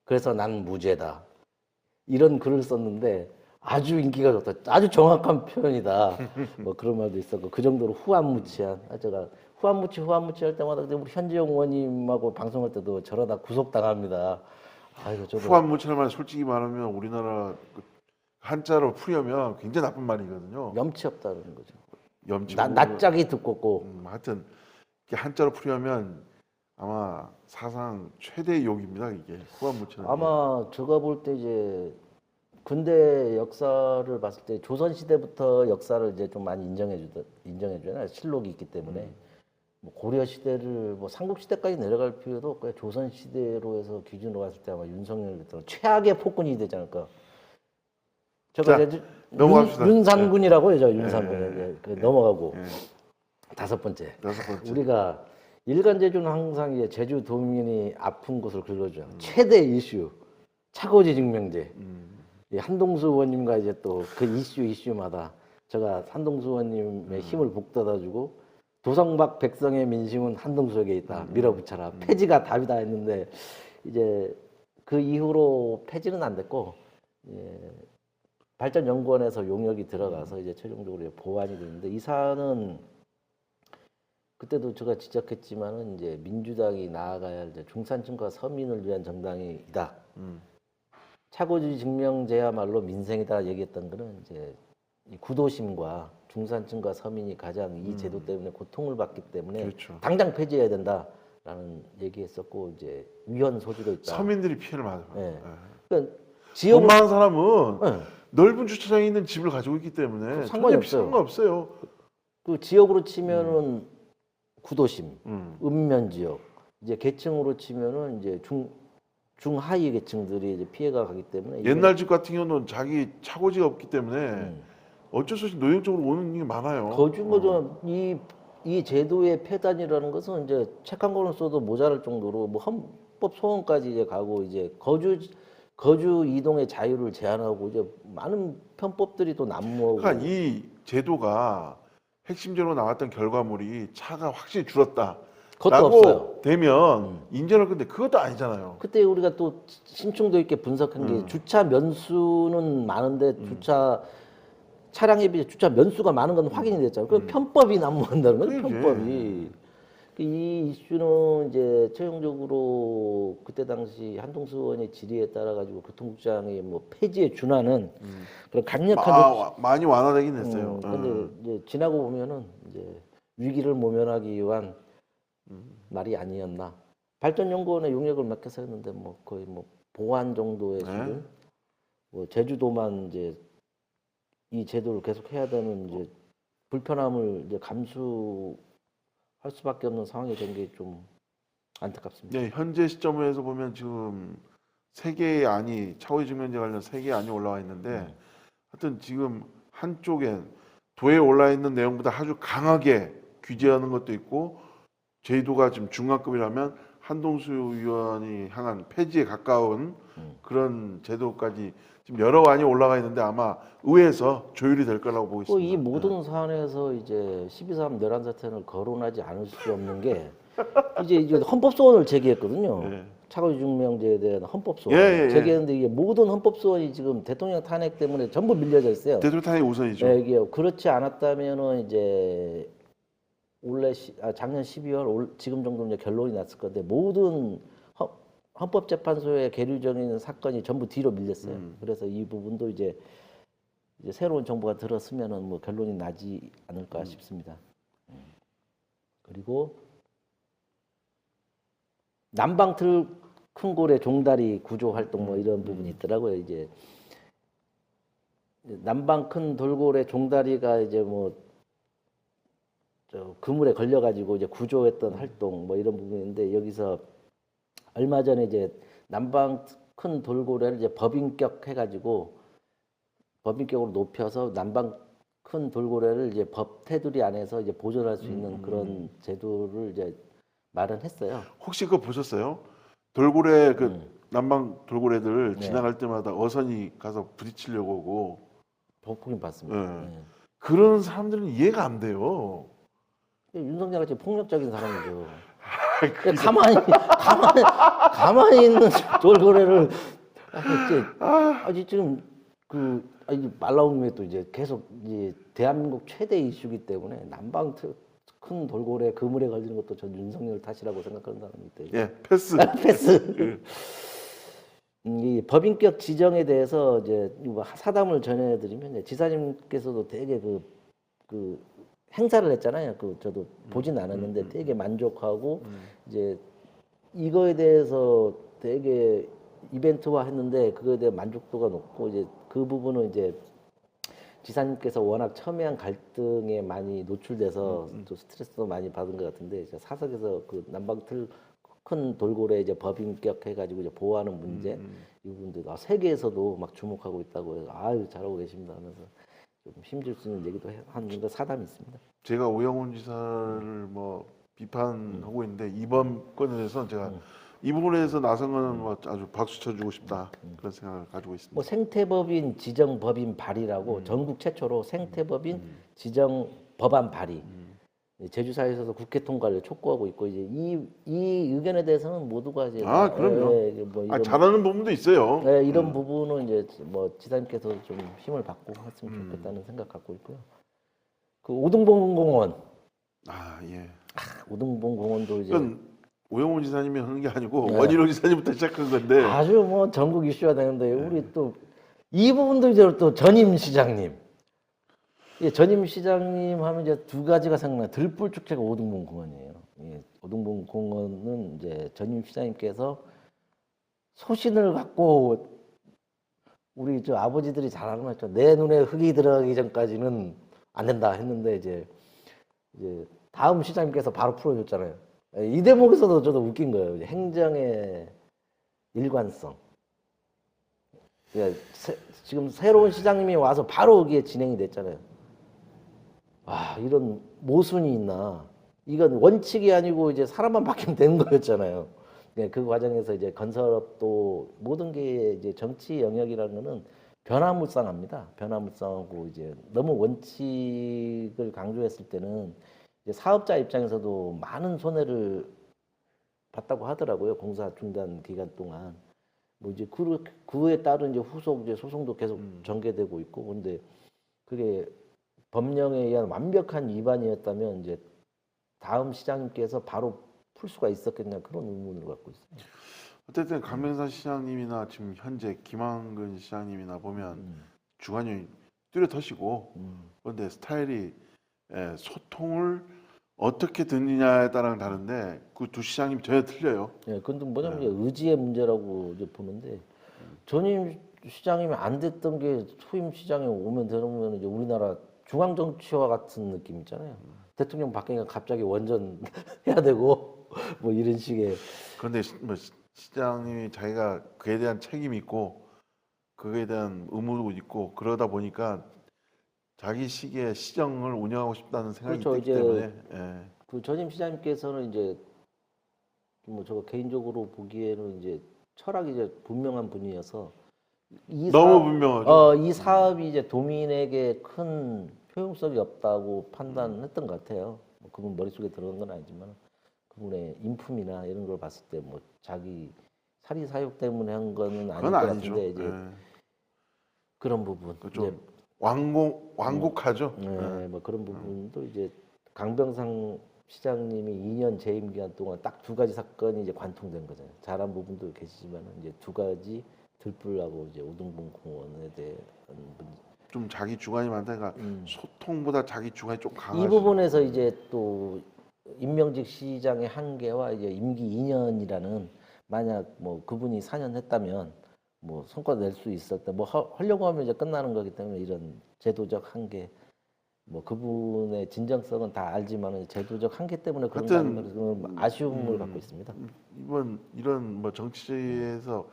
[SPEAKER 2] 그래서 난 무죄다. 이런 글을 썼는데 아주 인기가 좋다. 아주 정확한 표현이다. 뭐 그런 말도 있었고 그 정도로 후한무치한. 제가 후한무치 할 때마다 우리 현지영 의원님하고 방송할 때도 저러다 구속당합니다. 아이고 저도
[SPEAKER 1] 후한무치란 말 솔직히 말하면 우리나라 그 한자로 풀려면 굉장히 나쁜 말이거든요.
[SPEAKER 2] 염치 없다는 거죠.
[SPEAKER 1] 염치.
[SPEAKER 2] 낯짝이 두껍고.
[SPEAKER 1] 하여튼 이게 한자로 풀려면 아마 사상 최대의 욕입니다. 이게 후한무치는.
[SPEAKER 2] 아마 제가 볼 때 이제 근대 역사를 봤을 때 조선 시대부터 역사를 이제 좀 많이 인정해주잖아요. 실록이 있기 때문에 뭐 고려 시대를 뭐 삼국 시대까지 내려갈 필요도 없고 조선 시대로 해서 기준으로 봤을 때 아마 윤석열 대통령 최악의 폭군이 되지 않을까. 제가
[SPEAKER 1] 자,
[SPEAKER 2] 이제
[SPEAKER 1] 넘어갑시다.
[SPEAKER 2] 윤산군이라고 해죠. 윤산군. 넘어가고
[SPEAKER 1] 예.
[SPEAKER 2] 다섯 번째.
[SPEAKER 1] 여섯 번째.
[SPEAKER 2] 우리가 일간 제주는 항상 이제 제주 도민이 아픈 곳을 긁어줘요. 최대 이슈 차고지 증명제. 이 한동수 의원님과 이제 또 그 이슈마다 제가 한동수 의원님의 힘을 북돋아주고 도성박 백성의 민심은 한동수에게 있다. 밀어붙여라. 폐지가 답이다 했는데 이제 그 이후로 폐지는 안 됐고 발전연구원에서 용역이 들어가서 이제 최종적으로 보완이 됐는데 이 사안은 그때도 제가 지적했지만은 이제 민주당이 나아가야 할 이제 중산층과 서민을 위한 정당이다. 차고지 증명제야말로 민생이다 얘기했던 거는 이제 이 구도심과 중산층과 서민이 가장 이 제도 때문에 고통을 받기 때문에
[SPEAKER 1] 그렇죠.
[SPEAKER 2] 당장 폐지해야 된다라는 얘기했었고 이제 위헌 소지도 있다.
[SPEAKER 1] 서민들이 피해를 많이 봐요.
[SPEAKER 2] 네.
[SPEAKER 1] 예.
[SPEAKER 2] 그러니까
[SPEAKER 1] 돈
[SPEAKER 2] 지역을
[SPEAKER 1] 많은 사람은
[SPEAKER 2] 네.
[SPEAKER 1] 넓은 주차장에 있는 집을 가지고 있기 때문에
[SPEAKER 2] 상관이
[SPEAKER 1] 전혀
[SPEAKER 2] 없어요.
[SPEAKER 1] 상관없어요.
[SPEAKER 2] 그 지역으로 치면은 구도심,
[SPEAKER 1] 음.
[SPEAKER 2] 읍면 지역, 이제 계층으로 치면은 이제 중하위 계층들이 이제 피해가 가기 때문에
[SPEAKER 1] 옛날 집 같은 경우는 자기 차고지가 없기 때문에 어쩔 수 없이 노역적으로 오는 게 많아요.
[SPEAKER 2] 거주거죠. 이 제도의 폐단이라는 것은 이제 책 한 권을 써도 모자랄 정도로 뭐 헌법 소원까지 이제 가고 이제 거주 이동의 자유를 제한하고 이제 많은 편법들이 또 난무하고.
[SPEAKER 1] 그러니까 이 제도가 핵심적으로 나왔던 결과물이 차가 확실히 줄었다.
[SPEAKER 2] 그것도 없어요.
[SPEAKER 1] 라고 되면 인정할 건데 그것도 아니잖아요.
[SPEAKER 2] 그때 우리가 또 심층도 있게 분석한 게 주차 면수는 많은데 차량에 비해 주차 면수가 많은 건 확인이 됐잖아요. 그 편법이 난무한다는 거죠.
[SPEAKER 1] 그러게.
[SPEAKER 2] 편법이. 이 이슈는 이제 최종적으로 그때 당시 한동수 의원의 질의에 따라 가지고 교통국장의 뭐 폐지에 준하는 그런 강력한
[SPEAKER 1] 많이 완화되긴 했어요.
[SPEAKER 2] 근데 이제 지나고 보면은 이제 위기를 모면하기 위한 말이 아니었나. 발전연구원의 용역을 맡겨서 했는데 뭐 거의 뭐 보완 정도의 수준. 뭐 제주도만 이제 이 제도를 계속 해야 되는 이제 불편함을 이제 감수할 수밖에 없는 상황이 된 게 좀 안타깝습니다.
[SPEAKER 1] 네, 현재 시점에서 보면 지금 세 개의 안이 차고지 증명제 관련 세 개의 안이 올라와 있는데 하여튼 지금 한쪽에 도에 올라 있는 내용보다 아주 강하게 규제하는 것도 있고 제도가 지금 중간급이라면 한동수 의원이 향한 폐지에 가까운 그런 제도까지 지금 여러 안이 올라가 있는데 아마 의회에서 조율이 될 거라고 보고 있습니다.
[SPEAKER 2] 이 모든 사안에서 이제 12.3 내란 사태를 거론하지 않을 수 없는 게 이제 헌법소원을 제기했거든요.
[SPEAKER 1] 네.
[SPEAKER 2] 차고지 증명제에 대한 헌법소원
[SPEAKER 1] 예.
[SPEAKER 2] 제기했는데 이게 모든 헌법소원이 지금 대통령 탄핵 때문에 전부 밀려져 있어요.
[SPEAKER 1] 대통령 탄핵 우선이죠.
[SPEAKER 2] 네, 이게 그렇지 않았다면은 이제 작년 12월 지금 정도 이제 결론이 났을 건데 모든 헌법재판소의 계류적인 사건이 전부 뒤로 밀렸어요. 그래서 이 부분도 이제 새로운 정부가 들었으면은 뭐 결론이 나지 않을까 싶습니다. 그리고 남방틀 큰 고래 종다리 구조 활동 뭐 이런 부분이 있더라고요. 이제 남방 큰 돌고래 종다리가 이제 뭐 그물에 걸려가지고 이제 구조했던 활동 뭐 이런 부분인데 여기서 얼마 전에 이제 남방 큰 돌고래를 이제 법인격 해가지고 법인격으로 높여서 남방 큰 돌고래를 이제 법 테두리 안에서 이제 보존할 수 있는 그런 제도를 이제 마련했어요.
[SPEAKER 1] 혹시 그거 보셨어요? 돌고래 그 남방 돌고래들 지나갈 때마다 어선이 가서 부딪히려고 오고
[SPEAKER 2] 보긴 봤습니다.
[SPEAKER 1] 예. 그런 사람들은 이해가 안 돼요.
[SPEAKER 2] 윤석열 같이 폭력적인 사람이죠. 가만히 있는 돌고래를 지금 말 나온 김에 또 이제 계속 이제 대한민국 최대 이슈기 때문에 남방 큰 돌고래 그물에 걸리는 것도 전 윤석열 탓이라고 생각하는 사람이 있대요.
[SPEAKER 1] 예, 패스.
[SPEAKER 2] 패스. 이 법인격 지정에 대해서 이제 사담을 전해드리면 지사님께서도 되게 그 행사를 했잖아요. 저도 보진 않았는데 되게 만족하고 이제 이거에 대해서 되게 이벤트화했는데 그거에 대한 만족도가 높고 이제 그 부분은 이제 지사님께서 워낙 첨예한 갈등에 많이 노출돼서 또 스트레스도 많이 받은 것 같은데 이제 사석에서 그 남방틀 큰 돌고래 이제 법인격 해가지고 이제 보호하는 문제 이 부분들 세계에서도 막 주목하고 있다고 해서 아유 잘하고 계십니다 하면서 좀 힘줄 수 있는 얘기도 하는 거 사담이 있습니다.
[SPEAKER 1] 제가 오영훈 지사를 뭐 비판하고 있는데 이번 건에서 제가 이 부분에서 나선 뭐 아주 박수 쳐주고 싶다 그런 생각을 가지고 있습니다.
[SPEAKER 2] 뭐 생태법인 지정 법인 발의라고 전국 최초로 생태법인 지정 법안 발의 제주사에서도 국회 통과를 촉구하고 있고 이제 이 의견에 대해서는 모두가 이제
[SPEAKER 1] 그럼요.
[SPEAKER 2] 뭐
[SPEAKER 1] 잘하는 부분도 있어요.
[SPEAKER 2] 이런 부분은 이제 뭐 지사님께서 좀 힘을 받고 했으면 좋겠다는 생각 갖고 있고요. 그 오등봉공원
[SPEAKER 1] 예.
[SPEAKER 2] 오등봉 공원도 이제
[SPEAKER 1] 그건 오영훈 지사님이 하는 게 아니고 원희룡 지사님부터 시작한 건데
[SPEAKER 2] 아주 뭐 전국 이슈가 되는데 우리 또 이 부분도 이제 또 전임 시장님 전임 시장님 하면 이제 두 가지가 생각나. 들불 축제가 오등봉 공원이에요. 오등봉 공원은 이제 전임 시장님께서 소신을 갖고 우리 저 아버지들이 잘 아는 말이죠. 내 눈에 흙이 들어가기 전까지는 안 된다 했는데 이제 다음 시장님께서 바로 풀어줬잖아요. 이 대목에서도 저도 웃긴 거예요. 행정의 일관성. 지금 새로운 시장님이 와서 바로 이게 진행이 됐잖아요. 이런 모순이 있나? 이건 원칙이 아니고 이제 사람만 바뀌면 되는 거였잖아요. 그 과정에서 이제 건설업도 모든 게 이제 정치 영역이라는 거는 변화무쌍합니다. 변화무쌍하고 이제 너무 원칙을 강조했을 때는 이제 사업자 입장에서도 많은 손해를 봤다고 하더라고요. 공사 중단 기간 동안. 뭐 이제 그에 따른 이제 후속 이제 소송도 계속 전개되고 있고, 근데 그게 법령에 의한 완벽한 위반이었다면 이제 다음 시장님께서 바로 풀 수가 있었겠냐 그런 의문을 갖고 있어요.
[SPEAKER 1] 어쨌든 강명산 시장님이나 지금 현재 김한근 시장님이나 보면 주관이 뚜렷하시고 그런데 스타일이 소통을 어떻게 듣느냐에 따라 다른데 그 두 시장님 전혀 틀려요.
[SPEAKER 2] 근데 뭐냐면 이제 의지의 문제라고 이제 보는데 전임 시장님이 안 됐던 게 후임 시장에 오면 되면 이제 우리나라 중앙 정치와 같은 느낌 있잖아요. 대통령 바뀌니까 갑자기 원전 해야 되고 뭐 이런 식의.
[SPEAKER 1] 그런데 뭐 시장님이 자기가 그에 대한 책임이 있고 그에 대한 의무도 있고 그러다 보니까 자기 시기에 시정을 운영하고 싶다는 생각이
[SPEAKER 2] 그렇죠.
[SPEAKER 1] 있기 때문에
[SPEAKER 2] 그 전임 시장님께서는 이제 뭐 제가 개인적으로 보기에는 이제 철학이 이제 분명한 분이어서
[SPEAKER 1] 너무 분명하죠.
[SPEAKER 2] 이 사업이 이제 도민에게 큰 효용성이 없다고 판단했던 것 같아요. 뭐 그분 머릿속에 들어간 건 아니지만 그분의 인품이나 이런 걸 봤을 때 뭐 자기 사리 사욕 때문에 한 거는 아닐 것 같은데 이제 그런 부분
[SPEAKER 1] 그렇죠.
[SPEAKER 2] 이제
[SPEAKER 1] 완곡하죠.
[SPEAKER 2] 뭐 그런 부분도 이제 강병상 시장님이 2년 재임 기간 동안 딱 두 가지 사건이 이제 관통된 거잖아요. 잘한 부분도 계시지만 이제 두 가지 들불하고 이제 우등분 공원에 대한 문제.
[SPEAKER 1] 좀 자기 주관이 많다니까 소통보다 자기 주관이 좀
[SPEAKER 2] 이
[SPEAKER 1] 강하시.
[SPEAKER 2] 부분에서 이제 또 임명직 시장의 한계와 이제 임기 2년이라는 만약 뭐 그분이 4년 했다면 뭐 성과 낼 수 있었다. 뭐 하려고 하면 이제 끝나는 거기 때문에 이런 제도적 한계. 뭐 그분의 진정성은 다 알지만 제도적 한계 때문에 그런다는
[SPEAKER 1] 하여튼,
[SPEAKER 2] 것은 아쉬움을 갖고 있습니다.
[SPEAKER 1] 이번 이런 뭐 정치에서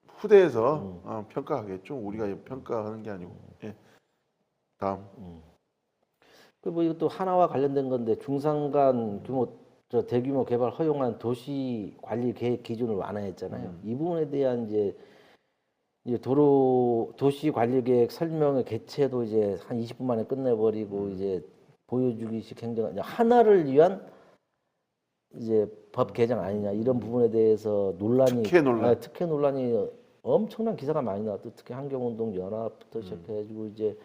[SPEAKER 1] 후대에서 평가하겠죠. 우리가 평가하는 게 아니고. 예. 다음.
[SPEAKER 2] 그리고 이것도 하나와 관련된 건데 중산간 규모 저 대규모 개발 허용한 도시 관리 계획 기준을 완화했잖아요. 이 부분에 대한 이제 도로 도시 관리 계획 설명의 개최도 이제 한 20분 만에 끝내버리고 이제 보여주기식 행정 이제 하나를 위한 이제 법 개정 아니냐 이런 부분에 대해서 논란이
[SPEAKER 1] 특혜 논란.
[SPEAKER 2] 특혜 논란이 엄청난 기사가 많이 나왔고 특히 환경운동 연합부터 시작해가지고 이제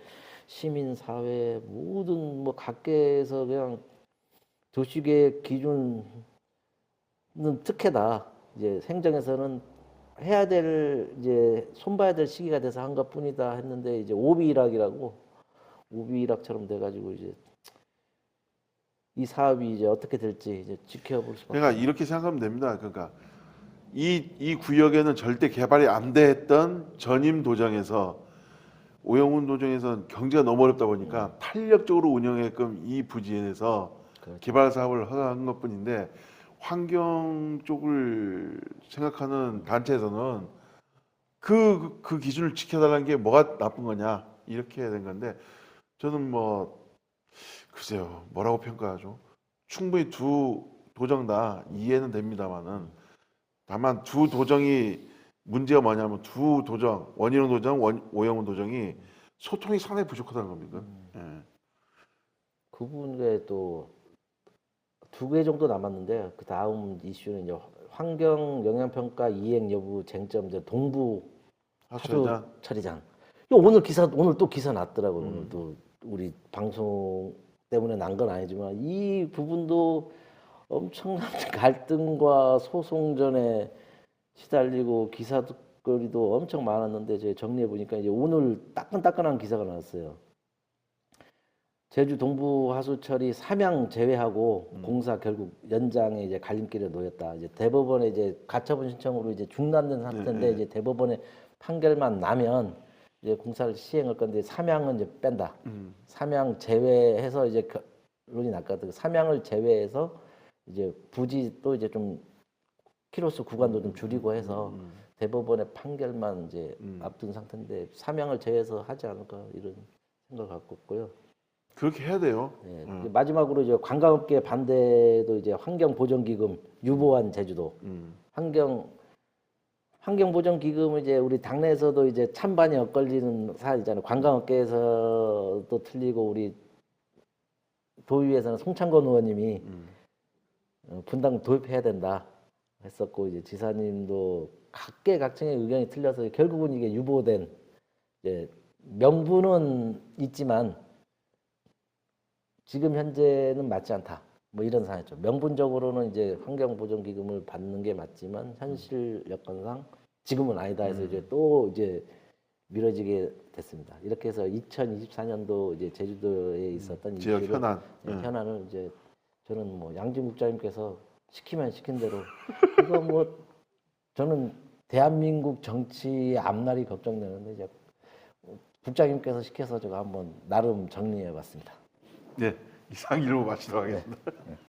[SPEAKER 2] 시민사회 모든 뭐 각계에서 그냥 도시계획 기준은 특혜다. 이제 행정에서는 해야 될 이제 손봐야 될 시기가 돼서 한 것뿐이다 했는데 이제 오비일학이라고 오비일학처럼 돼가지고 이제 이 사업이 이제 어떻게 될지 이제 지켜볼 수밖에.
[SPEAKER 1] 그러니까 이렇게 생각하면 됩니다. 그러니까 이 구역에는 절대 개발이 안 됐던 전임 도정에서 오영훈 도정에서는 경제가 너무 어렵다 보니까 탄력적으로 운영했끔 이 부지에서
[SPEAKER 2] 그렇죠.
[SPEAKER 1] 개발 사업을 허가한 것뿐인데 환경 쪽을 생각하는 단체에서는 그 기준을 지켜달라는 게 뭐가 나쁜 거냐 이렇게 된 건데 저는 뭐 글쎄요 뭐라고 평가하죠. 충분히 두 도정 다 이해는 됩니다만은 다만 두 도정이 문제가 뭐냐면 두 도정 원희룡 도정 오영훈 도정이 소통이 상당히 부족하다는 겁니다. 예.
[SPEAKER 2] 그분에 또 두 개 정도 남았는데 그 다음 이슈는 이제 환경 영향평가 이행 여부 쟁점 이제 동부 하수
[SPEAKER 1] 하수처리장.
[SPEAKER 2] 처리장. 이거 오늘 또 기사 났더라고요. 오늘 또 우리 방송 때문에 난 건 아니지만 이 부분도 엄청난 갈등과 소송전에 시달리고 기사거리도 엄청 많았는데 제가 정리해 보니까 이제 오늘 따끈따끈한 기사가 나왔어요. 제주 동부 하수처리 삼양 제외하고 공사 결국 연장에 이제 갈림길에 놓였다. 이제 대법원에 이제 가처분 신청으로 이제 중단된 상태인데 이제 대법원의 판결만 나면 이제 공사를 시행할 건데 삼양은 이제 뺀다. 삼양 제외해서 이제 결론이 났거든. 삼양을 제외해서 이제 부지 또 이제 좀 키로수 구간도 좀 줄이고 해서 대법원의 판결만 이제 앞둔 상태인데 삼양을 제외해서 하지 않을까 이런 생각을 갖고 있고요.
[SPEAKER 1] 그렇게 해야 돼요.
[SPEAKER 2] 네. 이제 마지막으로 이제 관광업계 반대도 이제 환경보전기금 유보한 제주도 환경보전기금은 이제 우리 당내에서도 이제 찬반이 엇갈리는 사안이잖아요. 관광업계에서도 틀리고 우리 도의회에서는 송창건 의원님이 분당 도입해야 된다 했었고 이제 지사님도 각계각층의 의견이 틀려서 결국은 이게 유보된 이제 명분은 있지만 지금 현재는 맞지 않다. 뭐 이런 상황이죠. 명분적으로는 이제 환경보전기금을 받는 게 맞지만 현실 여건상 지금은 아니다 해서 이제 또 이제 미뤄지게 됐습니다. 이렇게 해서 2024년도 이제 제주도에 있었던
[SPEAKER 1] 지역
[SPEAKER 2] 이슈를,
[SPEAKER 1] 현안.
[SPEAKER 2] 현안을 이제 저는 뭐 양진 국장님께서 시키면 시킨 대로 이거 뭐 저는 대한민국 정치의 앞날이 걱정되는데 이제 국장님께서 시켜서 제가 한번 나름 정리해 봤습니다.
[SPEAKER 1] 네, 이상 일로 마치도록 하겠습니다.